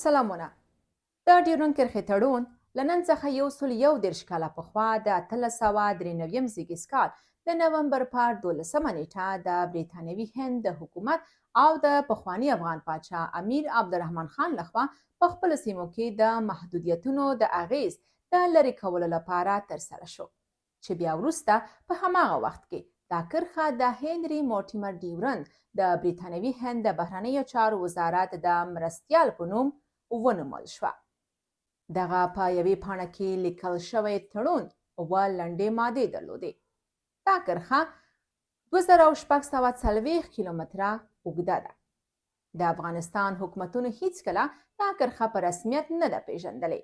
سلامونه. د ډیورنډ کرښې تړون له نن څخه 131 کاله پخوا د 1893 زیږدیز کال د نومبر پر 12 نیټه د برېټانوي هند د حکومت او د پخواني افغان پاچا امیر عبدالرحمن خان لخوا په خپلو سیمو کې د محدودیتونو د اغیز د لرې کولو لپاره ترسره شو، چې بیا وروسته په هماغه وخت کې دا کرښه د هنري مورټیمر ډیورنډ د برېټانوي هند د بهرنیو چارو وزارت د مرستیال په نوم ونومول شوه. دغه په یوې پاڼه کې لیکل شوی تړون 7 لنډې مادې درلودې. دا کرښه 2640 کیلومتره اوږده ده. د افغانستان حکومتونو هیڅکله دا کرښه په رسمیت نه ده پیژندلې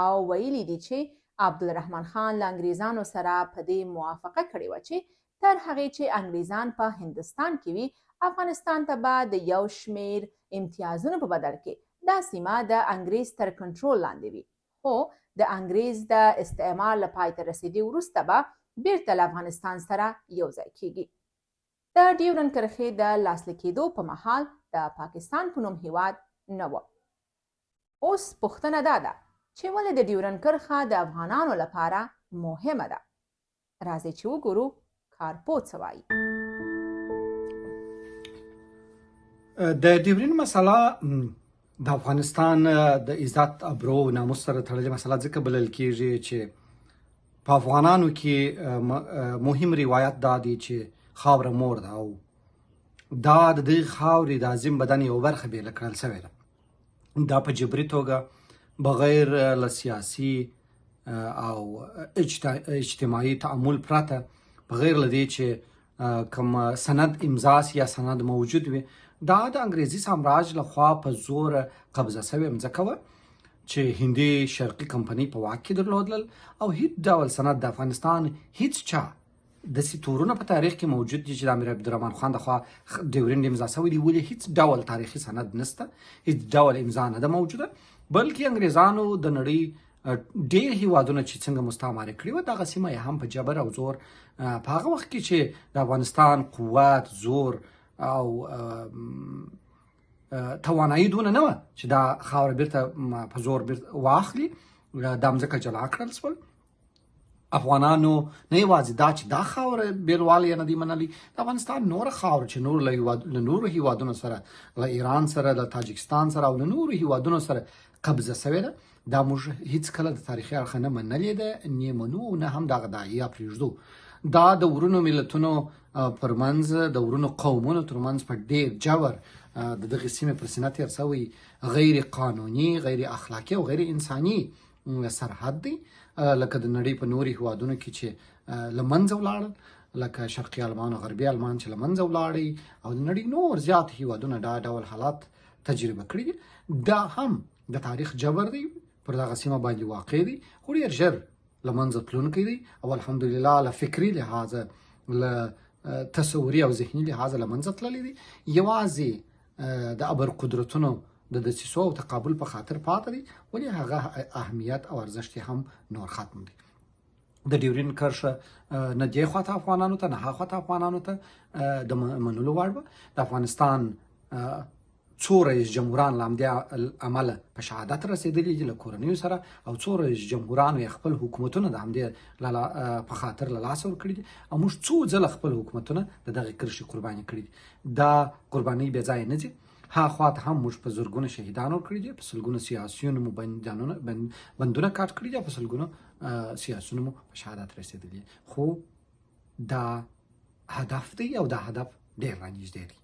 او ویلي دي چې عبدالرحمن خان له انګریزانو سره په دې موافقه کړې وه چې تر هغې چې انګریزان په هندوستان کې وي، افغانستان ته به د یو شمېر امتیازونو په بدل کې دا سیمه د انګریز تر کنټرول لاندې وي، خو د انګریز د استعمار له پای ته رسېدې وروسته به بیرته له افغانستان سره یو ځای کیږي. د ډیورنډ کرښې د لاسلیک کېدو په مهال د پاکستان په نوم هیواد نه و. اوس پوښتنه دا ده چې ولې د ډیورنډ کرښه د افغانانو لپاره مهمه ده. راځئ چې وګورو کارپوه څه وایي. د ډیورنډ مسله د افغانستان د عزت، ابرو او ناموس سره تړلې مسله ځکه بلل کېږي چې په افغانانو کې مهم روایت دا دی چې خاوره مور ده او دا د دې خاورې د عظیم بدن یو برخه بېله کړل شوې ده. دا په جبري توګه بغیر له سیاسي او اجتماعي تعامل پرته، بغیر له دې چې کوم سند امضا یا سند موجود وي، دا د انګریزي سامراج لخوا په زور قبضه شوې مځکه وه چې هندي شرقي کمپنۍ په واک کې درلودل او هیڅ ډول سند د افغانستان هیڅ چا داسې تورونه په تاریخ کې موجود دي چې د امیر عبدالرحمن خان لخوا ډیورنډ امضا شوی دی، ولې هیڅ ډول تاریخي سند نشته، هیڅ ډول امضا نه ده موجوده، بلکې انګریزانو د نړۍ ډېر هیوادونه چې څنګه مستعمره کړي وه، دغه سیمه یې هم په جبر او زور په هغه وخت کې چې د افغانستان قوت، زور او توانایي دونه نه وه چې دا خاوره بیرته په زور واخلي، دا مځکه جلا کړل شول. افغانانو نه یوازې دا چې دا خاوره بیلوالی یې نه دی منلي، د افغانستان نوره خاوره چې نور له نورو هیوادونو سره، له ایران سره، له تاجکستان سره او له نورو هیوادونو سره قبضه شوې ده، دا موږ هیڅکله د تاریخي اړخه نه منلې ده، نه منو، نه هم دغه داعیه پرېږدو. دا د ورونو ملتونو پرمنځ، د ورونو قومونو ترمنځ په ډېر جور د دغې سیمې پر سینه تېر شوی غیر قانوني، غیر اخلاقي او غیر انساني سرحد دی، لکه د نړۍ په نورو هیوادونو کې چې له منځه ولاړل، لکه شرقي المان او غربي المان چې له منځه ولاړی، او د نړۍ نور زیات هیوادونه دا ډول حالات تجربه کړي دي. دا هم د تاریخ جبر دی، پر دغه سیمه باندې واقع دی، خو ډېر ژر له منځه تلونکی دی او الحمدلله له فکري لحاظه، له تصوري او ذهني لحاظه له منځه تللی دی. یوازې د ابر قدرتونو د دسیسو او تقابل په خاطر پاتې دی، ولې هغه اهمیت او ارزښت هم نور ختم دی. د ډیورنډ کرښه نه دې خواته افغانانو ته، نه ها خواته افغانانو ته د منلو وړ وه. د افغانستان څو رئیس جمهوران له همدې امله په شهادت رسېدلي دي له کورنیو سره، او څو رئیس جمهورانو یې خپل حکومتونه د همدې په خاطر له لاسه ورکړي دي، او موږ څو ځله خپل حکومتونه د دغې کرښې قرباني کړي دي. دا قربانۍ بې ځایه نه ځي. ها خواته هم موږ په زرګونه شهیدان ورکړي دي، په سلګونو سیاسیونو مو بندونه کاټ کړي دي، او په سلګونو سیاسیونو مو په شهادت رسېدلي، خو دا هدف دی او دا هدف ډېر رانږدې دی.